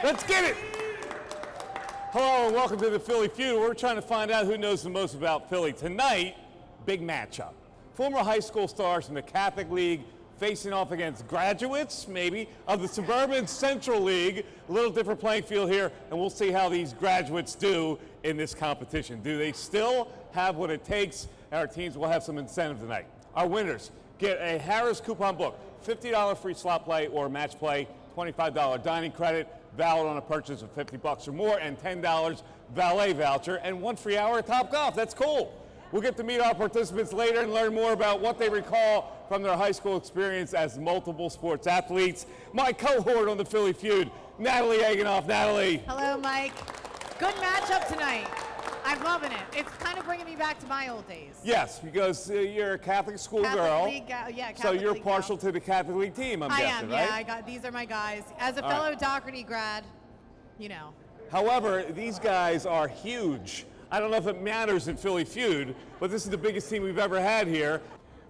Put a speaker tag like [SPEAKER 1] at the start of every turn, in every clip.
[SPEAKER 1] Let's get it. Hello and welcome to the Philly Feud. We're trying to find out who knows the most about Philly. Tonight, big matchup. Former high school stars from the Catholic League facing off against graduates, maybe, of the Suburban Central League. A little different playing field here, and we'll see how these graduates do in this competition. Do they still have what it takes? Our teams will have some incentive tonight. Our winners get a Harrah's coupon book, $50 free slot play or match play, $25 dining credit, valid on a purchase of $50 or more, and $10 valet voucher, and 1 free hour at Top Golf. That's cool. We'll get to meet our participants later and learn more about what they recall from their high school experience as multiple sports athletes. My cohort on the Philly Feud, Natalie Egenolf. Natalie.
[SPEAKER 2] Hello, Mike. Good matchup tonight. I'm loving it. It's kind of bringing me back to my old days.
[SPEAKER 1] Yes, because you're a Catholic school girl.
[SPEAKER 2] Catholic
[SPEAKER 1] so you're
[SPEAKER 2] League
[SPEAKER 1] partial
[SPEAKER 2] girl.
[SPEAKER 1] to the Catholic League team, I'm guessing, right?
[SPEAKER 2] I am, these are my guys. As a fellow Doherty grad, you know.
[SPEAKER 1] However, these guys are huge. I don't know if it matters in Philly Feud, but this is the biggest team we've ever had here.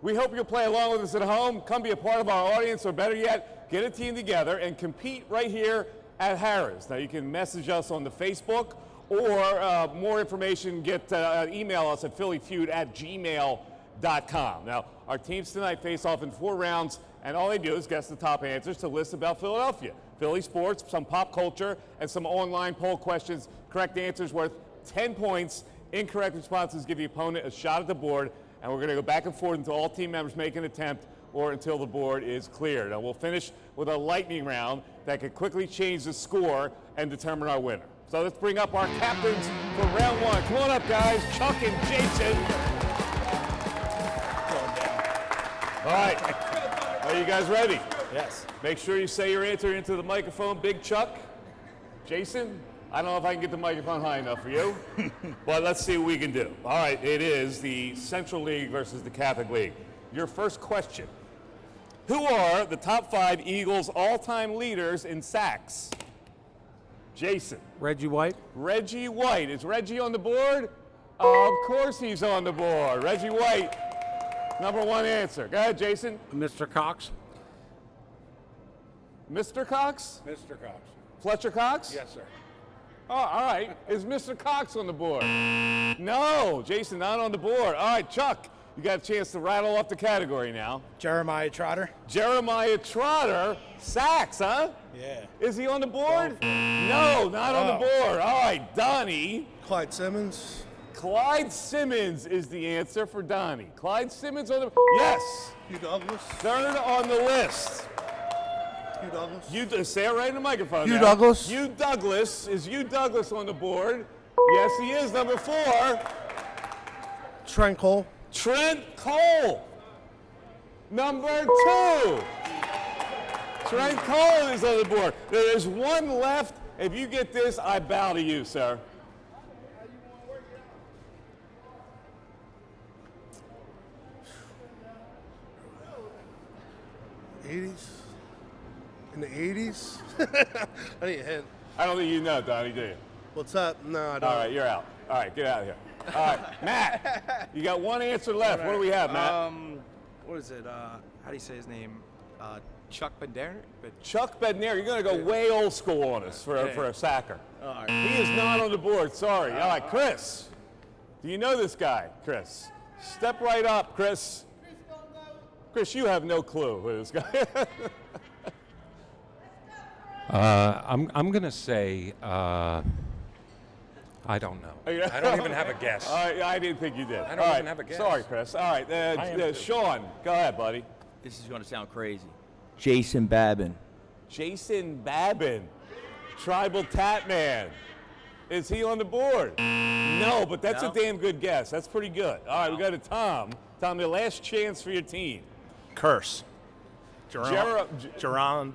[SPEAKER 1] We hope you'll play along with us at home. Come be a part of our audience, or better yet, get a team together and compete right here at Harrah's. Now, you can message us on the Facebook, or more information, email us at phillyfeud@gmail.com. Now, our teams tonight face off in 4 rounds, and all they do is guess the top answers to lists about Philadelphia. Philly sports, some pop culture, and some online poll questions. Correct answers worth 10 points. Incorrect responses give the opponent a shot at the board, and we're going to go back and forth until all team members make an attempt or until the board is cleared. And we'll finish with a lightning round that could quickly change the score and determine our winner. So let's bring up our captains for round 1. Come on up, guys. Chuck and Jason. All right. Are you guys ready?
[SPEAKER 3] Yes.
[SPEAKER 1] Make sure you say your answer into the microphone. Big Chuck. Jason, I don't know if I can get the microphone high enough for you, but let's see what we can do. All right, it is the Central League versus the Catholic League. Your first question. Who are the top 5 Eagles all-time leaders in sacks? Jason.
[SPEAKER 3] Reggie White.
[SPEAKER 1] Reggie White. Is Reggie on the board? Of course he's on the board. Reggie White, number 1 answer. Go ahead, Jason.
[SPEAKER 3] Mr. Cox.
[SPEAKER 1] Mr. Cox?
[SPEAKER 3] Mr. Cox.
[SPEAKER 1] Fletcher Cox?
[SPEAKER 3] Yes, sir.
[SPEAKER 1] Oh, all right. Is Mr. Cox on the board? No, Jason, not on the board. All right, Chuck, you got a chance to rattle off the category now.
[SPEAKER 4] Jeremiah Trotter.
[SPEAKER 1] Jeremiah Trotter, sacks, huh?
[SPEAKER 4] Yeah.
[SPEAKER 1] Is he on the board? No, not on the board. All right, Donnie.
[SPEAKER 4] Clyde Simmons.
[SPEAKER 1] Clyde Simmons is the answer for Donnie. Clyde Simmons on the yes.
[SPEAKER 4] Hugh Douglas.
[SPEAKER 1] 3rd on the list.
[SPEAKER 4] Hugh Douglas.
[SPEAKER 1] You say it right in the microphone.
[SPEAKER 4] Hugh
[SPEAKER 1] now.
[SPEAKER 4] Douglas.
[SPEAKER 1] Hugh Douglas. Is Hugh Douglas on the board? Yes, he is. Number 4.
[SPEAKER 4] Trent Cole.
[SPEAKER 1] Trent Cole. Number 2. Trent Cole is on the board. There is 1 left. If you get this, I bow to you, sir.
[SPEAKER 4] In the 80s? I need a hint.
[SPEAKER 1] I don't think you know, Donnie, do you?
[SPEAKER 4] What's up? No, I don't.
[SPEAKER 1] All right, you're out. All right, get out of here. All right, Matt, you got 1 answer left. What do we have, Matt?
[SPEAKER 5] What is it? How do you say his name? Chuck Bednarik?
[SPEAKER 1] Chuck Bednarik. You're going to go way old school on us for a sacker.
[SPEAKER 5] All right.
[SPEAKER 1] He is not on the board. Sorry. All right, Chris. Do you know this guy, Chris? Step right up, Chris. Chris, you have no clue who this guy is.
[SPEAKER 6] I'm going to say, I don't know. I don't even have a guess.
[SPEAKER 1] I didn't think you did.
[SPEAKER 6] I don't even have a guess.
[SPEAKER 1] Sorry, Chris. All right, Sean, go ahead, buddy.
[SPEAKER 7] This is going to sound crazy. Jason Babin.
[SPEAKER 1] Jason Babin, Tribal Tat Man. Is he on the board? No, but that's a damn good guess. That's pretty good. All right, we got a Tom. Tom, the last chance for your team.
[SPEAKER 8] Curse. Javon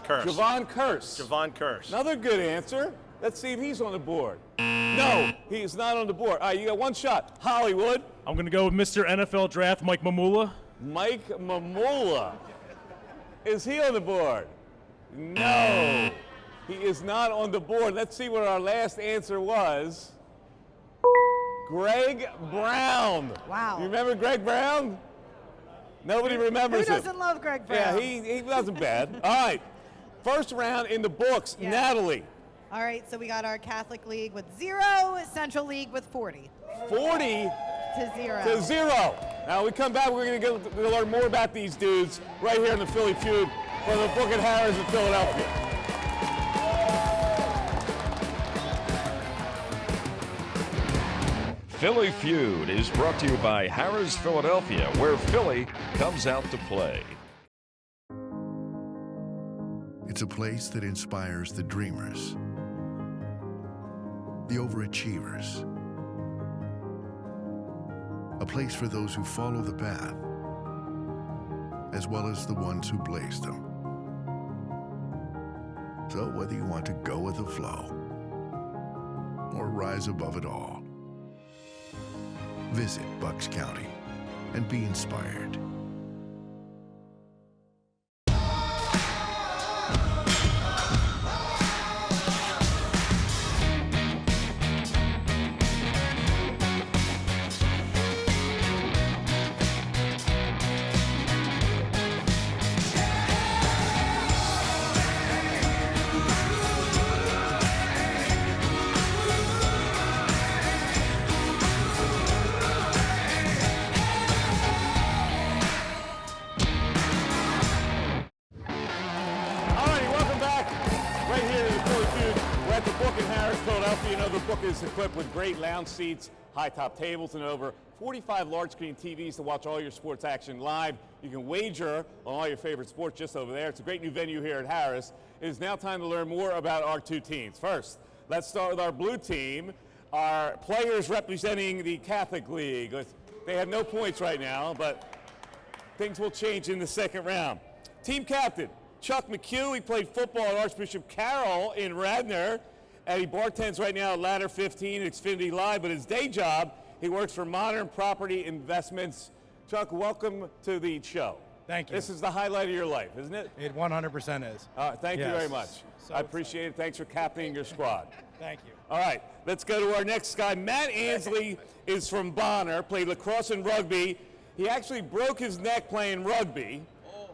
[SPEAKER 8] Curse.
[SPEAKER 1] Javon Curse.
[SPEAKER 8] Javon Curse.
[SPEAKER 1] Another good answer. Let's see if he's on the board. No, he's not on the board. All right, you got 1 shot. Hollywood.
[SPEAKER 9] I'm going to go with Mr. NFL Draft, Mike Mamula.
[SPEAKER 1] Mike Mamula. Is he on the board? No, he is not on the board. Let's see what our last answer was. Greg Brown.
[SPEAKER 2] Wow.
[SPEAKER 1] You remember Greg Brown? Nobody remembers him.
[SPEAKER 2] Who doesn't love Greg Brown?
[SPEAKER 1] Yeah, he wasn't bad. All right, first round in the books.
[SPEAKER 2] Yeah.
[SPEAKER 1] Natalie.
[SPEAKER 2] All right, so we got our Catholic League with 0, Central League with 40.
[SPEAKER 1] 40
[SPEAKER 2] To 0.
[SPEAKER 1] to 0. Now we come back, we're going to learn more about these dudes right here in the Philly Feud for the book at Harrah's in Philadelphia.
[SPEAKER 3] Philly Feud is brought to you by Harrah's Philadelphia, where Philly comes out to play.
[SPEAKER 10] It's a place that inspires the dreamers, the overachievers. A place for those who follow the path, as well as the ones who blaze them. So whether you want to go with the flow or rise above it all, visit Bucks County and be inspired.
[SPEAKER 1] The book is equipped with great lounge seats, high top tables, and over 45 large screen TVs to watch all your sports action live. You can wager on all your favorite sports just over there. It's a great new venue here at Harrah's. It is now time to learn more about our two teams. First, let's start with our blue team, our players representing the Catholic League. They have no points right now, but things will change in the second round. Team captain, Chuck McHugh. He played football at Archbishop Carroll in Radnor. And he bartends right now at Ladder 15 at Xfinity Live, but his day job, he works for Modern Property Investments. Chuck, welcome to the show.
[SPEAKER 8] Thank you.
[SPEAKER 1] This is the highlight of your life, isn't it?
[SPEAKER 8] It 100% is.
[SPEAKER 1] Thank you
[SPEAKER 8] Yes.
[SPEAKER 1] very much.
[SPEAKER 8] So
[SPEAKER 1] I appreciate it. Thanks for captaining your squad.
[SPEAKER 8] Thank you.
[SPEAKER 1] All right, let's go to our next guy. Matt Ansley is from Bonner, played lacrosse and rugby. He actually broke his neck playing rugby.
[SPEAKER 5] Oh,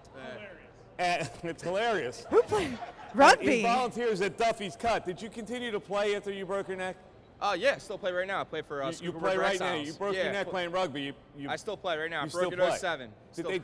[SPEAKER 1] And it's hilarious.
[SPEAKER 2] Who played rugby?
[SPEAKER 1] He volunteers at Duffy's Cut. Did you continue to play after you broke your neck?
[SPEAKER 5] Yeah, still play right now. I play for
[SPEAKER 1] You play right now. You broke your neck playing rugby.
[SPEAKER 5] I still play right now. I
[SPEAKER 1] you
[SPEAKER 5] broke
[SPEAKER 1] still
[SPEAKER 5] it
[SPEAKER 1] play.
[SPEAKER 5] 07.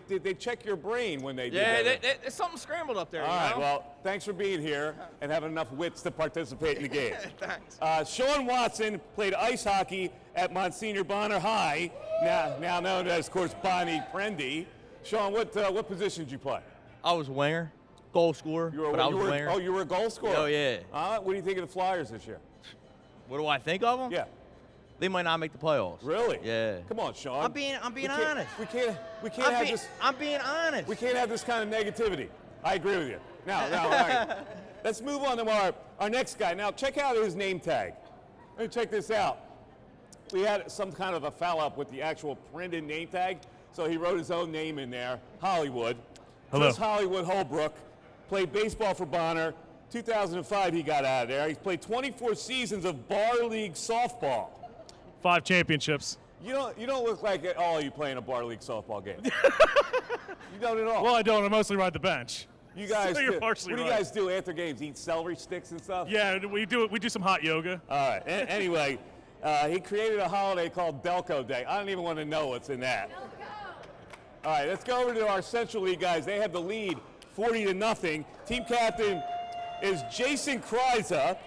[SPEAKER 1] Did they check your brain when they did
[SPEAKER 5] Yeah,
[SPEAKER 1] that?
[SPEAKER 5] there's something scrambled up there.
[SPEAKER 1] All
[SPEAKER 5] you
[SPEAKER 1] right,
[SPEAKER 5] know?
[SPEAKER 1] well, thanks for being here and having enough wits to participate in the game.
[SPEAKER 5] Thanks.
[SPEAKER 1] Sean Watson played ice hockey at Monsignor Bonner High, now known as, of course, Bonnie Prendy. Sean, what position did you play?
[SPEAKER 7] I was a winger, goal scorer, but I was a winger.
[SPEAKER 1] Oh, you were a goal scorer?
[SPEAKER 7] Oh, yeah.
[SPEAKER 1] What do you think of the Flyers this year?
[SPEAKER 7] What do I think of them?
[SPEAKER 1] Yeah.
[SPEAKER 7] They might not make the playoffs.
[SPEAKER 1] Really?
[SPEAKER 7] Yeah.
[SPEAKER 1] Come on, Sean.
[SPEAKER 7] I'm being honest.
[SPEAKER 1] We can't have this.
[SPEAKER 7] I'm being honest.
[SPEAKER 1] We can't have this kind of negativity. I agree with you. Now, all right. Let's move on to our next guy. Now, check out his name tag. Let me check this out. We had some kind of a foul up with the actual printed name tag, so he wrote his own name in there, Hollywood.
[SPEAKER 9] Hello.
[SPEAKER 1] Chris Hollywood Holbrook, played baseball for Bonner. 2005 he got out of there. He's played 24 seasons of bar league softball.
[SPEAKER 9] 5 championships.
[SPEAKER 1] You don't look like at all you play in a bar league softball game. You don't at all.
[SPEAKER 9] Well, I don't. I mostly ride the bench.
[SPEAKER 1] You guys,
[SPEAKER 9] So you're partially
[SPEAKER 1] what do you
[SPEAKER 9] right.
[SPEAKER 1] guys do after games? Eat celery sticks and stuff?
[SPEAKER 9] Yeah, we do some hot yoga.
[SPEAKER 1] All right. Anyway, he created a holiday called Delco Day. I don't even want to know what's in that. All right, let's go over to our Central League guys. They have the lead, 40-0. Team captain is Jason Kryza.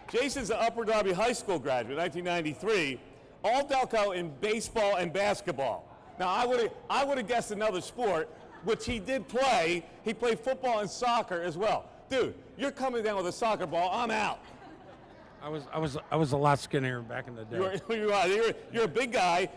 [SPEAKER 1] Jason's an Upper Darby High School graduate, 1993. All Delco in baseball and basketball. Now, I would have guessed another sport, which he did play. He played football and soccer as well. Dude, you're coming down with a soccer ball. I'm out.
[SPEAKER 11] I was a lot skinnier back in the day.
[SPEAKER 1] You're a big guy.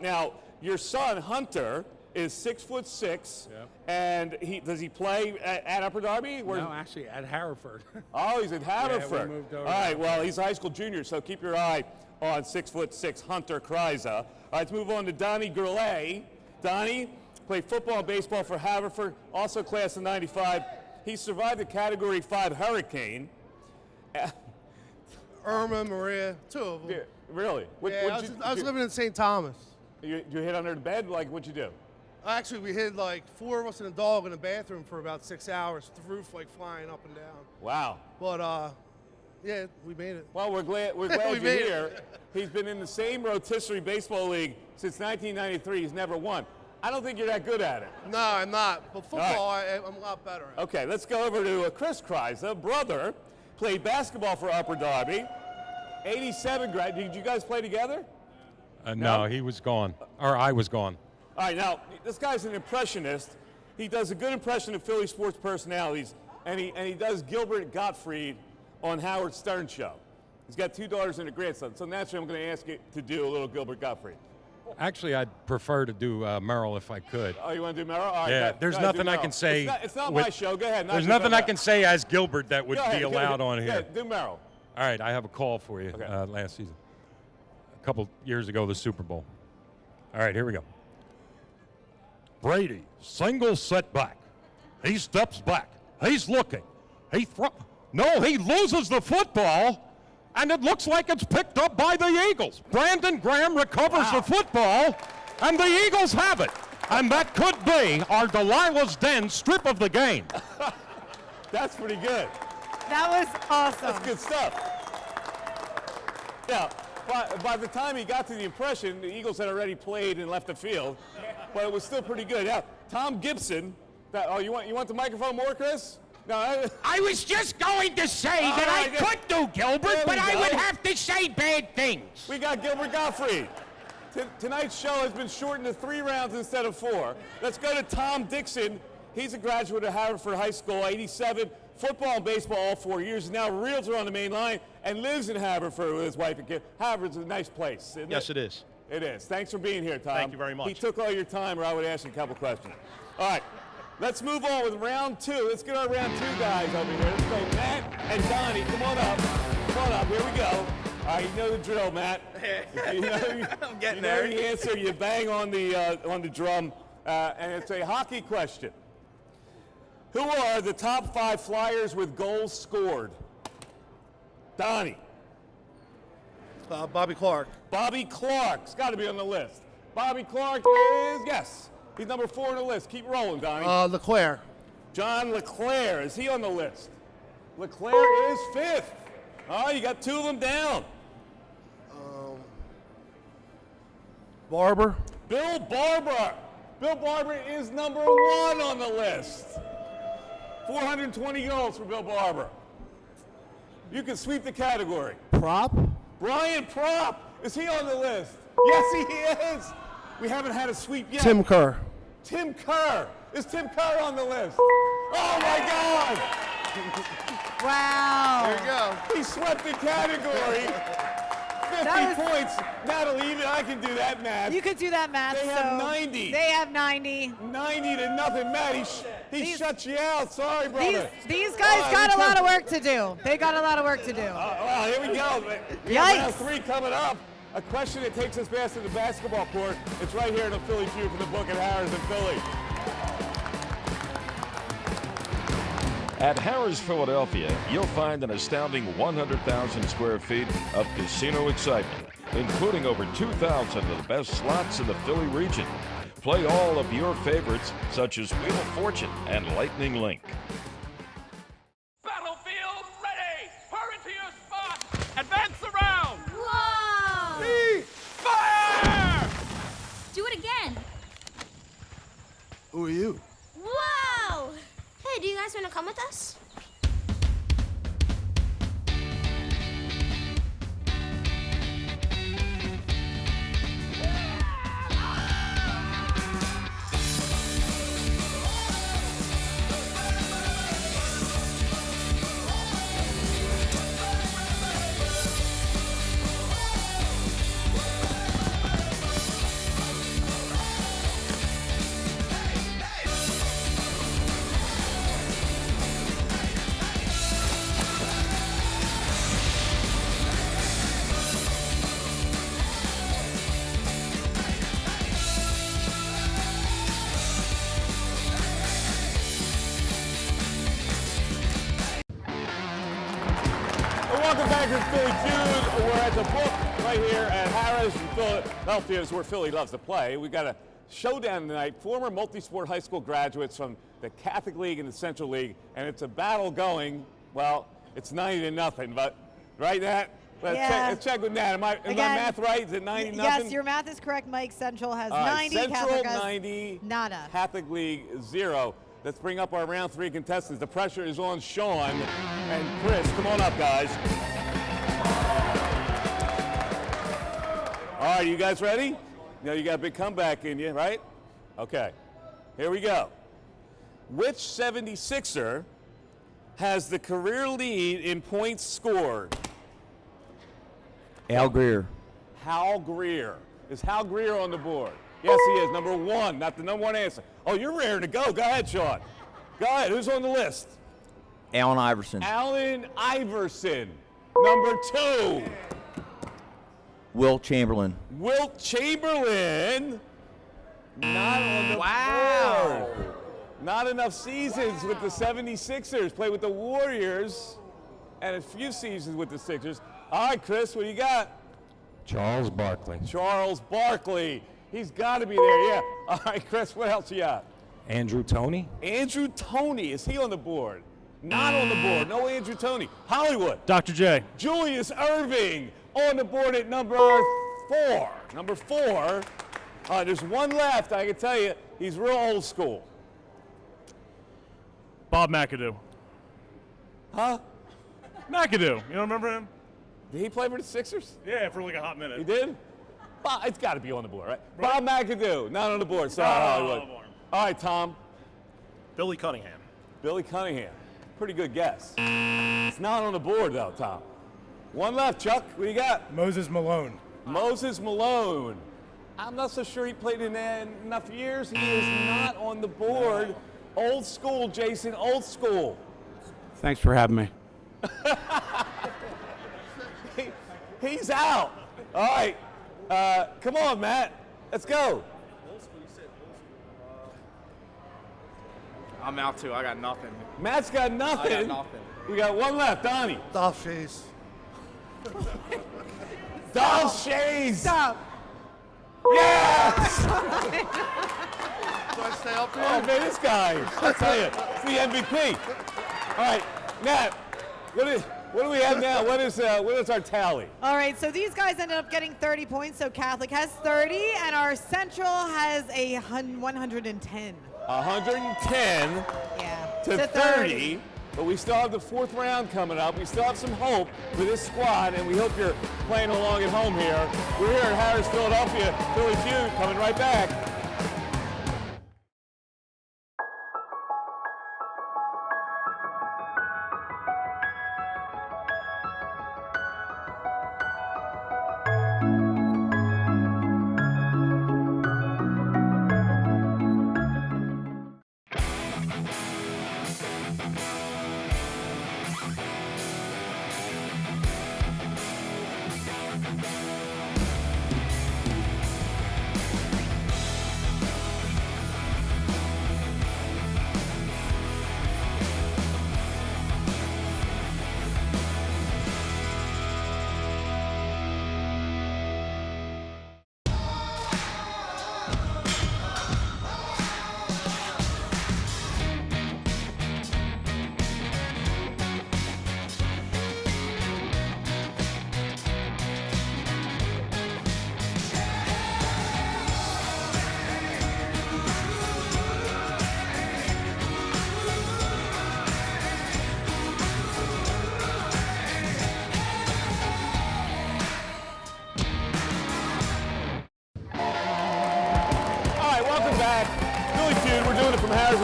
[SPEAKER 1] Now, your son Hunter is 6'6",
[SPEAKER 11] Yep.
[SPEAKER 1] and does he play at Upper Darby?
[SPEAKER 11] No, actually at Harrahford.
[SPEAKER 1] Oh, he's at Haverford.
[SPEAKER 11] Yeah, we moved over
[SPEAKER 1] All right, well, he's a high school junior, so keep your eye on 6'6" Hunter Kryza. All right, let's move on to Donnie Gurley. Donnie played football and baseball for Haverford, also class of 95. He survived the Category 5 hurricane.
[SPEAKER 4] Irma, Maria, 2 of them.
[SPEAKER 1] Yeah, really?
[SPEAKER 4] I was living in St. Thomas.
[SPEAKER 1] You hid under the bed? Like, what'd you do?
[SPEAKER 4] Actually, we hid like 4 of us and a dog in the bathroom for about 6 hours. The roof like flying up and down.
[SPEAKER 1] Wow.
[SPEAKER 4] But yeah, we made it.
[SPEAKER 1] Well, we're glad
[SPEAKER 4] We
[SPEAKER 1] you're
[SPEAKER 4] made it.
[SPEAKER 1] here. He's been in the same rotisserie baseball league since 1993. He's never won. I don't think you're that good at it.
[SPEAKER 4] No, I'm not. But football, I'm a lot better at.
[SPEAKER 1] Okay, let's go over to Chris Kreisa, brother. Played basketball for Upper Darby. 87 grad. Did you guys play together?
[SPEAKER 6] No, he was gone. Or I was gone.
[SPEAKER 1] All right, now, this guy's an impressionist. He does a good impression of Philly sports personalities, and he does Gilbert Gottfried on Howard Stern show. He's got 2 daughters and a grandson, so naturally I'm going to ask you to do a little Gilbert Gottfried.
[SPEAKER 6] Actually, I'd prefer to do Merrill if I could.
[SPEAKER 1] Oh, you want to do Merrill? All right,
[SPEAKER 6] Yeah,
[SPEAKER 1] go
[SPEAKER 6] there's
[SPEAKER 1] ahead,
[SPEAKER 6] nothing
[SPEAKER 1] do
[SPEAKER 6] I
[SPEAKER 1] Merrill.
[SPEAKER 6] can say.
[SPEAKER 1] It's not
[SPEAKER 6] with-
[SPEAKER 1] my show. Go ahead.
[SPEAKER 6] There's nothing I can say as Gilbert that would
[SPEAKER 1] Go ahead,
[SPEAKER 6] be
[SPEAKER 1] go
[SPEAKER 6] allowed
[SPEAKER 1] ahead.
[SPEAKER 6] on
[SPEAKER 1] Go
[SPEAKER 6] here.
[SPEAKER 1] ahead, do Merrill.
[SPEAKER 6] All right, I have a call for you
[SPEAKER 1] Okay.
[SPEAKER 6] last season. A couple years ago, the Super Bowl. All right, here we go. Brady, single setback. He steps back. He's looking. He loses the football, and it looks like it's picked up by the Eagles. Brandon Graham recovers the football, and the Eagles have it. And that could be our Delilah's Den strip of the game.
[SPEAKER 1] That's pretty good.
[SPEAKER 2] That was awesome.
[SPEAKER 1] That's good stuff. Yeah, by the time he got to the impression, the Eagles had already played and left the field, but it was still pretty good. Yeah, Tom Gibson. You want the microphone more, Chris? No,
[SPEAKER 11] I was just going to say that I could do Gilbert,
[SPEAKER 1] There
[SPEAKER 11] but
[SPEAKER 1] we
[SPEAKER 11] I
[SPEAKER 1] go.
[SPEAKER 11] would have to say bad things.
[SPEAKER 1] we got Gilbert Gottfried. Tonight's show has been shortened to 3 rounds instead of 4. Let's go to Tom Dixon. He's a graduate of Haverford High School, 87, football and baseball all 4 years. He's now a realtor on the main line and lives in Haverford with his wife and kid. Haverford's a nice place, isn't
[SPEAKER 7] Yes,
[SPEAKER 1] it?
[SPEAKER 7] it is.
[SPEAKER 1] It is. Thanks for being here, Tom.
[SPEAKER 7] Thank you very much.
[SPEAKER 1] He took all your time, or I would ask you a couple questions. All right, let's move on with round 2. Let's get our round 2 guys over here. Let's go Matt and Donnie. Come on up. Come on up. Here we go. All right, you know the drill, Matt.
[SPEAKER 5] I'm getting
[SPEAKER 1] You know
[SPEAKER 5] there.
[SPEAKER 1] the answer. You bang on the drum, and it's a hockey question. Who are the top 5 Flyers with goals scored? Donnie.
[SPEAKER 4] Bobby Clark.
[SPEAKER 1] Bobby Clark's got to be on the list. Bobby Clark is, yes, he's number 4 on the list. Keep rolling, Donnie.
[SPEAKER 4] LeClaire.
[SPEAKER 1] John LeClaire, is he on the list? LeClaire is 5th. Oh, you got 2 of them down.
[SPEAKER 4] Barber.
[SPEAKER 1] Bill Barber. Bill Barber is number 1 on the list. 420 goals for Bill Barber. You can sweep the category.
[SPEAKER 4] Prop.
[SPEAKER 1] Brian Propp, is he on the list? Yes, he is. We haven't had a sweep yet.
[SPEAKER 4] Tim Kerr.
[SPEAKER 1] Tim Kerr. Is Tim Kerr on the list? Oh my God!
[SPEAKER 2] Wow.
[SPEAKER 4] There you go.
[SPEAKER 1] He swept the category. 50 points. Natalie, even I can do that math.
[SPEAKER 2] You could do that math.
[SPEAKER 1] They have
[SPEAKER 2] so
[SPEAKER 1] 90.
[SPEAKER 2] They have 90.
[SPEAKER 1] 90 to nothing. Matt, he shut you out. Sorry, brother.
[SPEAKER 2] These guys got a lot of work to do. They got a lot of work to do.
[SPEAKER 1] Well, here we go. We have round 3 coming up. A question that takes us past to the basketball court. It's right here in the Philly Feud from the book at Harrah's in Philly.
[SPEAKER 3] At Harrah's Philadelphia, you'll find an astounding 100,000 square feet of casino excitement, including over 2,000 of the best slots in the Philly region. Play all of your favorites, such as Wheel of Fortune and Lightning Link.
[SPEAKER 12] Battlefield ready! Hurry to your spot! Advance the round!
[SPEAKER 13] Whoa!
[SPEAKER 12] Fire!
[SPEAKER 13] Do it again.
[SPEAKER 4] Who are you?
[SPEAKER 13] Whoa! Hey, do you guys want to come with us?
[SPEAKER 1] Welcome back to the Philly Feud. We're at the book right here at Harrah's in Philadelphia, is where Philly loves to play. We got a showdown tonight. Former multi-sport high school graduates from the Catholic League and the Central League, and it's a battle going. Well, it's 90-0, but right, Nat? Let's check with Nat. Am I math right? Is it 90-0?
[SPEAKER 2] Yes, your math is correct, Mike. Central has 90.
[SPEAKER 1] Central
[SPEAKER 2] Catholic has
[SPEAKER 1] 90.
[SPEAKER 2] Nada.
[SPEAKER 1] Catholic League 0. Let's bring up our round 3 contestants. The pressure is on Sean and Chris. Come on up, guys. All right, you guys ready? You know you got a big comeback in you, right? Okay, here we go. Which 76er has the career lead in points scored?
[SPEAKER 7] Al Greer.
[SPEAKER 1] Hal Greer. Is Hal Greer on the board? Yes, he is. Number 1, not the number 1 answer. Oh, you're raring to go. Go ahead, Sean. Go ahead. Who's on the list?
[SPEAKER 7] Allen Iverson.
[SPEAKER 1] Allen Iverson. Number 2.
[SPEAKER 7] Wilt Chamberlain.
[SPEAKER 1] Wilt Chamberlain. Not on the board. Not enough seasons with the 76ers. Played with the Warriors and a few seasons with the Sixers. All right, Chris, what do you got?
[SPEAKER 6] Charles Barkley.
[SPEAKER 1] Charles Barkley. He's got to be there, yeah. All right, Chris, what else you got?
[SPEAKER 6] Andrew Toney.
[SPEAKER 1] Andrew Toney. Is he on the board? Not on the board. No Andrew Toney. Hollywood.
[SPEAKER 9] Dr. J.
[SPEAKER 1] Julius Erving on the board at number 4. Number 4. There's one left. I can tell you, he's real old school.
[SPEAKER 9] Bob McAdoo.
[SPEAKER 1] Huh?
[SPEAKER 9] McAdoo. You don't remember him?
[SPEAKER 1] Did he play for the Sixers?
[SPEAKER 9] Yeah, for like a hot minute.
[SPEAKER 1] He did? It's got to be on the board, right? Bob McAdoo, not on the board. Sorry, Hollywood. All right, Tom.
[SPEAKER 8] Billy Cunningham.
[SPEAKER 1] Billy Cunningham. Pretty good guess. It's not on the board, though, Tom. One left, Chuck. What do you got?
[SPEAKER 4] Moses Malone.
[SPEAKER 1] Moses Malone. I'm not so sure he played in enough years. He is not on the board. Old school, Jason, old school.
[SPEAKER 11] Thanks for having me.
[SPEAKER 1] He's out. All right. Come on, Matt. Let's go.
[SPEAKER 5] I'm out too. I got nothing.
[SPEAKER 1] Matt's got nothing.
[SPEAKER 5] I got nothing.
[SPEAKER 1] We got one left, Donnie.
[SPEAKER 4] Dolph Shays.
[SPEAKER 1] Dolph Shays.
[SPEAKER 2] Stop.
[SPEAKER 1] Yes!
[SPEAKER 4] Do I stay up there?
[SPEAKER 1] Oh, man, this guy. I'll tell you, it's the MVP. All right, Nat, what do we have now? What is our tally?
[SPEAKER 2] All right, so these guys ended up getting 30 points. So Catholic has 30, and our Central has 110.
[SPEAKER 1] 110 to 30. But we still have the 4th round coming up. We still have some hope for this squad, and we hope you're playing along at home here. We're here at Harrah's, Philadelphia. Philly Feud coming right back.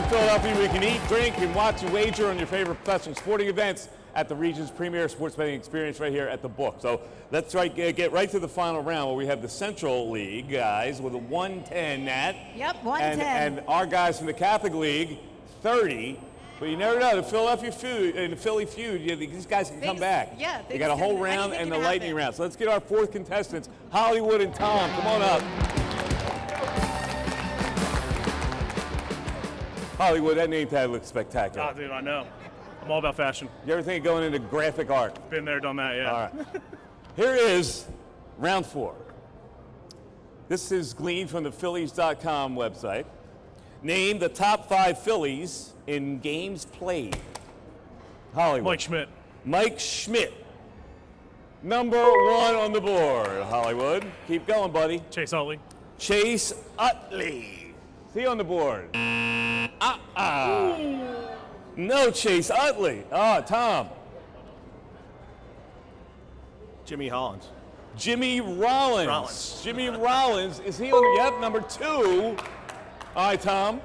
[SPEAKER 1] Philadelphia, where you can eat, drink, and watch and wager on your favorite professional sporting events at the region's premier sports betting experience right here at the Book. So let's get right to the final round where we have the Central League guys with a 110, Nat.
[SPEAKER 2] Yep, 110.
[SPEAKER 1] And our guys from the Catholic League, 30. But you never know, the Philadelphia Feud and the Philly Feud, these guys can come back.
[SPEAKER 2] Yeah,
[SPEAKER 1] they got a whole round and the lightning round. So let's get our 4th contestants, Hollywood and Tom. Come on up. Hollywood, that name tag looks spectacular.
[SPEAKER 9] Oh, dude, I know. I'm all about fashion.
[SPEAKER 1] You ever think of going into graphic art?
[SPEAKER 9] Been there, done that, yeah.
[SPEAKER 1] All right. Here is round 4. This is gleaned from the Phillies.com website. Name the top 5 Phillies in games played. Hollywood.
[SPEAKER 9] Mike Schmidt.
[SPEAKER 1] Mike Schmidt. Number 1 on the board, Hollywood. Keep going, buddy.
[SPEAKER 9] Chase Utley.
[SPEAKER 1] Chase Utley. Is he on the board? No Chase Utley. Tom.
[SPEAKER 8] Jimmy Hollins.
[SPEAKER 1] Jimmy Rollins. Jimmy Rollins. Is he on? Yep, number 2. All right, Tom.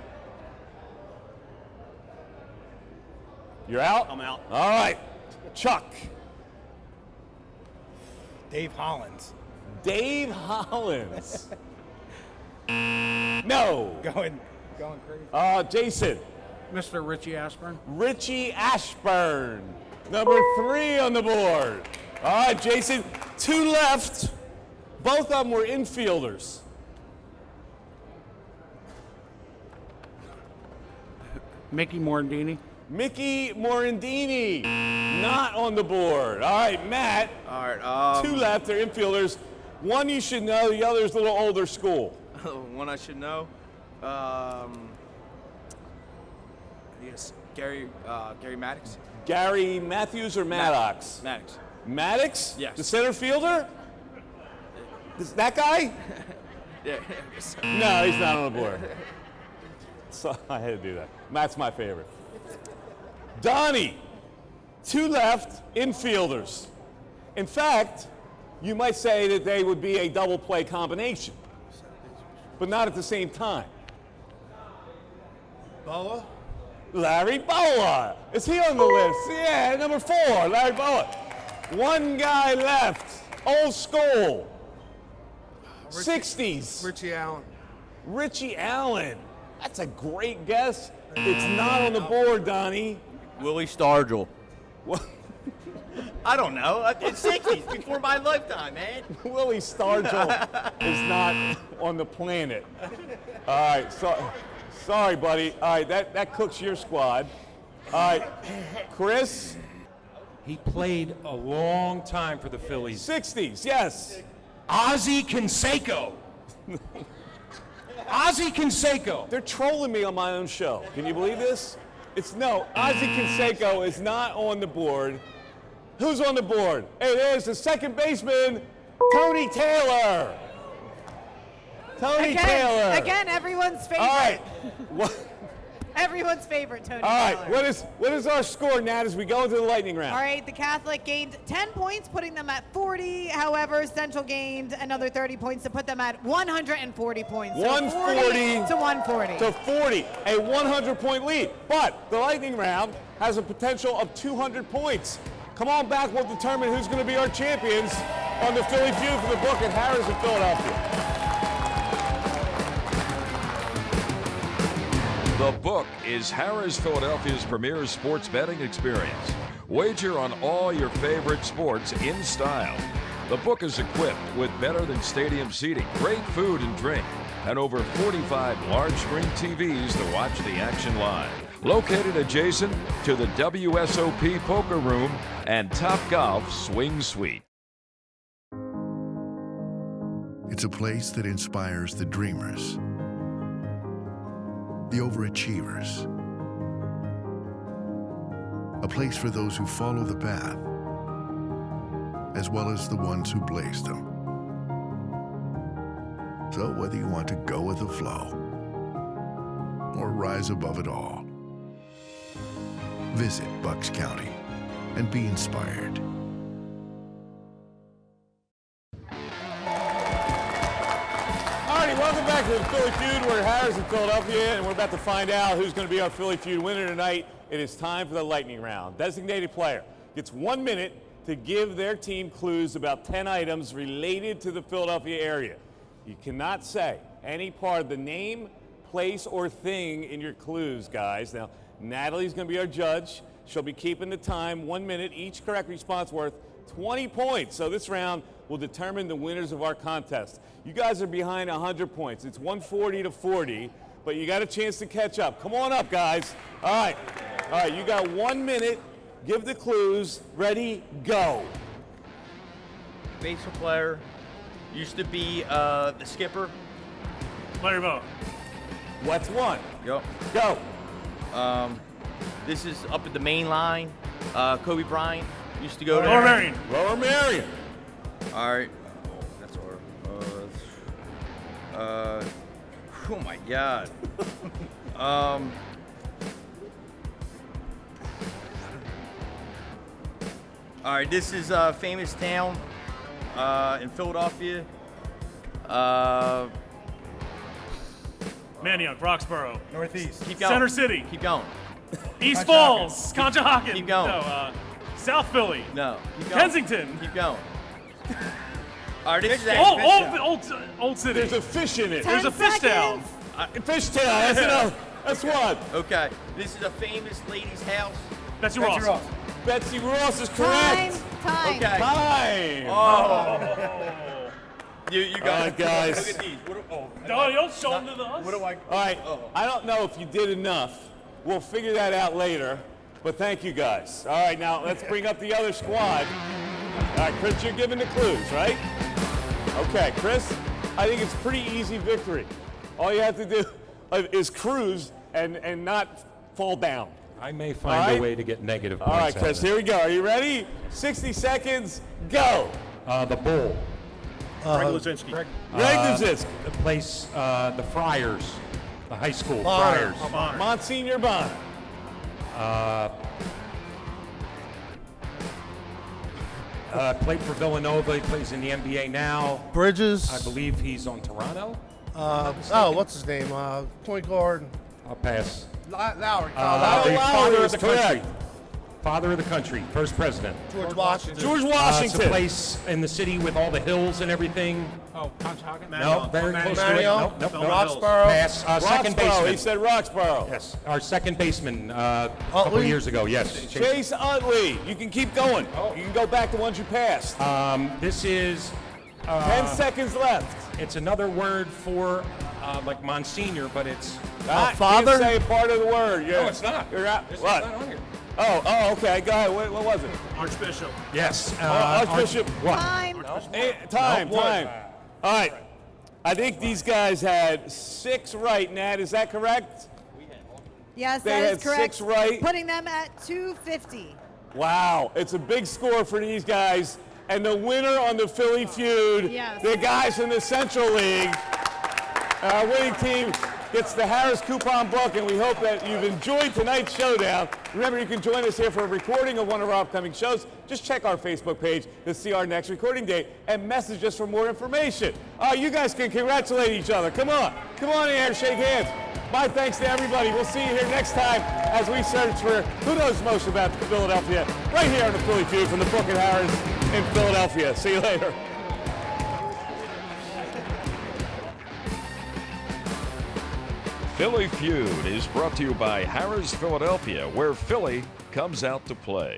[SPEAKER 1] You're out?
[SPEAKER 5] I'm out.
[SPEAKER 1] All right. Chuck.
[SPEAKER 5] Dave Hollins.
[SPEAKER 1] Dave Hollins. No.
[SPEAKER 5] Going crazy.
[SPEAKER 1] Jason.
[SPEAKER 11] Mr. Richie Ashburn.
[SPEAKER 1] Richie Ashburn. Number 3 on the board. All right, Jason. 2 left. Both of them were infielders.
[SPEAKER 11] Mickey Morandini.
[SPEAKER 1] Mickey Morandini, not on the board. All right, Matt.
[SPEAKER 5] All right.
[SPEAKER 1] 2 left. They're infielders. One you should know. The other is a little older school.
[SPEAKER 5] One I should know. Yes, Gary Maddox.
[SPEAKER 1] Gary Matthews or Maddox?
[SPEAKER 5] Maddox.
[SPEAKER 1] Maddox?
[SPEAKER 5] Yes.
[SPEAKER 1] The center fielder? Is that guy?
[SPEAKER 5] Yeah.
[SPEAKER 1] No, he's not on the board. So I had to do that. Matt's my favorite. Donnie, 2 left, infielders. In fact, you might say that they would be a double play combination, but not at the same time.
[SPEAKER 4] Boa?
[SPEAKER 1] Larry Boa. Is he on the list? Yeah, number 4, Larry Boa. 1 guy left, old school. 60s.
[SPEAKER 4] Richie Allen.
[SPEAKER 1] Richie Allen. That's a great guess. It's not on the board, Donnie.
[SPEAKER 7] Willie Stargell.
[SPEAKER 1] What?
[SPEAKER 5] I don't know. It's 60s, before my lifetime, man.
[SPEAKER 1] Willie Stargell is not on the planet. All right, sorry, buddy. All right, that cooks your squad. All right, Chris.
[SPEAKER 6] He played a long time for the Phillies.
[SPEAKER 1] 60s, yes.
[SPEAKER 6] Ozzie Canseco. Ozzie Canseco.
[SPEAKER 1] They're trolling me on my own show. Can you believe this? Ozzie Canseco is not on the board. Who's on the board? Hey, there's the second baseman, Tony Taylor. Taylor.
[SPEAKER 2] Again, everyone's favorite.
[SPEAKER 1] All right.
[SPEAKER 2] Everyone's favorite, Tony
[SPEAKER 1] All right.
[SPEAKER 2] Taylor.
[SPEAKER 1] What is our score, Nat, as we go into the lightning round?
[SPEAKER 2] All right, the Catholic gained 10 points, putting them at 40. However, Central gained another 30 points to put them at 140 points. So
[SPEAKER 1] 140
[SPEAKER 2] to 140.
[SPEAKER 1] to 40, a 100-point lead. But the lightning round has a potential of 200 points. Come on back, we'll determine who's going to be our champions on the Philly Pheud for the book at Harrah's in Philadelphia.
[SPEAKER 3] The book is Harrah's Philadelphia's premier sports betting experience. Wager on all your favorite sports in style. The book is equipped with better than stadium seating, great food and drink, and over 45 large screen TVs to watch the action live. Located adjacent to the WSOP Poker Room and Top Golf Swing Suite.
[SPEAKER 10] It's a place that inspires the dreamers, the overachievers. A place for those who follow the path, as well as the ones who blaze them. So whether you want to go with the flow or rise above it all, visit Bucks County and be inspired.
[SPEAKER 1] Alrighty, welcome back to the Philly Pheud. We're at Harrah's in Philadelphia, and we're about to find out who's going to be our Philly Pheud winner tonight. It is time for the lightning round. Designated player gets 1 minute to give their team clues about 10 items related to the Philadelphia area. You cannot say any part of the name, place, or thing in your clues, guys. Now, Natalie's going to be our judge. She'll be keeping the time. 1 minute, each correct response worth 20 points. So this round will determine the winners of our contest. You guys are behind 100 points. It's 140 to 40, but you got a chance to catch up. Come on up, guys. All right, you got 1 minute. Give the clues. Ready, go.
[SPEAKER 5] Baseball player,
[SPEAKER 7] Used to be the skipper.
[SPEAKER 9] Larry Bow.
[SPEAKER 1] What's one?
[SPEAKER 7] Yep.
[SPEAKER 1] Go.
[SPEAKER 7] This is up at the main line. Kobe Bryant used to go there.
[SPEAKER 9] Lower Marion.
[SPEAKER 1] Lower Marion.
[SPEAKER 7] All right. Oh, that's hard. Oh my God. All right, this is a famous town in Philadelphia.
[SPEAKER 9] Manioc, Roxborough.
[SPEAKER 5] Northeast.
[SPEAKER 7] Keep going.
[SPEAKER 9] Center City.
[SPEAKER 7] Keep going.
[SPEAKER 9] East Falls. Conshohocken.
[SPEAKER 7] Keep going.
[SPEAKER 9] No, South Philly.
[SPEAKER 7] No. Keep going.
[SPEAKER 9] Kensington.
[SPEAKER 7] Keep going. All right, this is
[SPEAKER 9] Old City.
[SPEAKER 1] There's a fish in it.
[SPEAKER 9] There's a fish town.
[SPEAKER 1] Fish town. That's enough. That's one.
[SPEAKER 7] Okay. This is a famous lady's house.
[SPEAKER 9] Betsy Ross.
[SPEAKER 1] Betsy Ross is correct.
[SPEAKER 2] Time.
[SPEAKER 7] Okay.
[SPEAKER 1] Time.
[SPEAKER 7] Oh. You got
[SPEAKER 1] All right,
[SPEAKER 7] it.
[SPEAKER 1] guys.
[SPEAKER 7] Look at these.
[SPEAKER 9] No, you don't show them to us.
[SPEAKER 5] What do I?
[SPEAKER 1] All right. I don't know if you did enough. We'll figure that out later. But thank you, guys. All right, now let's bring up the other squad. All right, Chris, you're giving the clues, right? Okay, Chris, I think it's a pretty easy victory. All you have to do is cruise and not fall down.
[SPEAKER 6] I may find a way to get negative points.
[SPEAKER 1] All right, Chris, here we go. Are you ready? 60 seconds, go.
[SPEAKER 6] The Bull.
[SPEAKER 9] Greg Luzinski.
[SPEAKER 1] Greg Luzinski.
[SPEAKER 6] The place, the Friars, the high school
[SPEAKER 4] Bonner.
[SPEAKER 6] Friars.
[SPEAKER 1] Monsignor Bonner.
[SPEAKER 6] Played for Villanova. He plays in the NBA now.
[SPEAKER 4] Bridges.
[SPEAKER 6] I believe he's on Toronto.
[SPEAKER 4] What's his name? Point guard.
[SPEAKER 6] I'll pass.
[SPEAKER 4] Lowry.
[SPEAKER 6] The
[SPEAKER 1] Lowry
[SPEAKER 6] father
[SPEAKER 1] is
[SPEAKER 6] of the country.
[SPEAKER 1] correct.
[SPEAKER 6] Father of the country. First president.
[SPEAKER 4] George Washington.
[SPEAKER 1] George
[SPEAKER 6] It's a
[SPEAKER 1] Washington.
[SPEAKER 6] place in the city with all the hills and everything.
[SPEAKER 11] Oh, Conshohocken?
[SPEAKER 6] No, very close to it.
[SPEAKER 4] Mario.
[SPEAKER 6] Nope.
[SPEAKER 4] Roxborough.
[SPEAKER 6] Pass. Second
[SPEAKER 1] Roxborough. He
[SPEAKER 6] baseman.
[SPEAKER 1] said Roxborough.
[SPEAKER 6] Yes, our second baseman a couple
[SPEAKER 4] Utley?
[SPEAKER 6] years ago. Yes.
[SPEAKER 1] Chase Utley. You can keep going. You can go back to ones you passed.
[SPEAKER 6] This is
[SPEAKER 1] 10 seconds left.
[SPEAKER 6] it's another word for like Monsignor, but it's
[SPEAKER 4] father?
[SPEAKER 1] Say part of the word.
[SPEAKER 6] no, it's not.
[SPEAKER 1] You're out.
[SPEAKER 6] This is
[SPEAKER 1] What?
[SPEAKER 6] not on here.
[SPEAKER 1] Oh, okay. Go ahead. What was it?
[SPEAKER 9] Archbishop.
[SPEAKER 6] Yes.
[SPEAKER 1] Archbishop.
[SPEAKER 6] What?
[SPEAKER 2] Time.
[SPEAKER 1] Time.
[SPEAKER 6] No,
[SPEAKER 1] Time. All right. I think these guys had 6 right, Nat. Is that correct?
[SPEAKER 2] Yes,
[SPEAKER 1] They
[SPEAKER 2] that
[SPEAKER 1] had
[SPEAKER 2] is correct.
[SPEAKER 1] 6 right.
[SPEAKER 2] Putting them at 250.
[SPEAKER 1] Wow. It's a big score for these guys. And the winner on the Philly Feud,
[SPEAKER 2] Yes.
[SPEAKER 1] the guys in the Central League. Our winning team gets the Harrah's coupon book, and we hope that you've enjoyed tonight's showdown. Remember, you can join us here for a recording of one of our upcoming shows. Just check our Facebook page to see our next recording date and message us for more information. You guys can congratulate each other. Come on in here, shake hands. My thanks to everybody. We'll see you here next time as we search for who knows most about Philadelphia, right here on the Philly Feud from the book at Harrah's in Philadelphia. See you later.
[SPEAKER 3] Philly Feud is brought to you by Harrah's Philadelphia, where Philly comes out to play.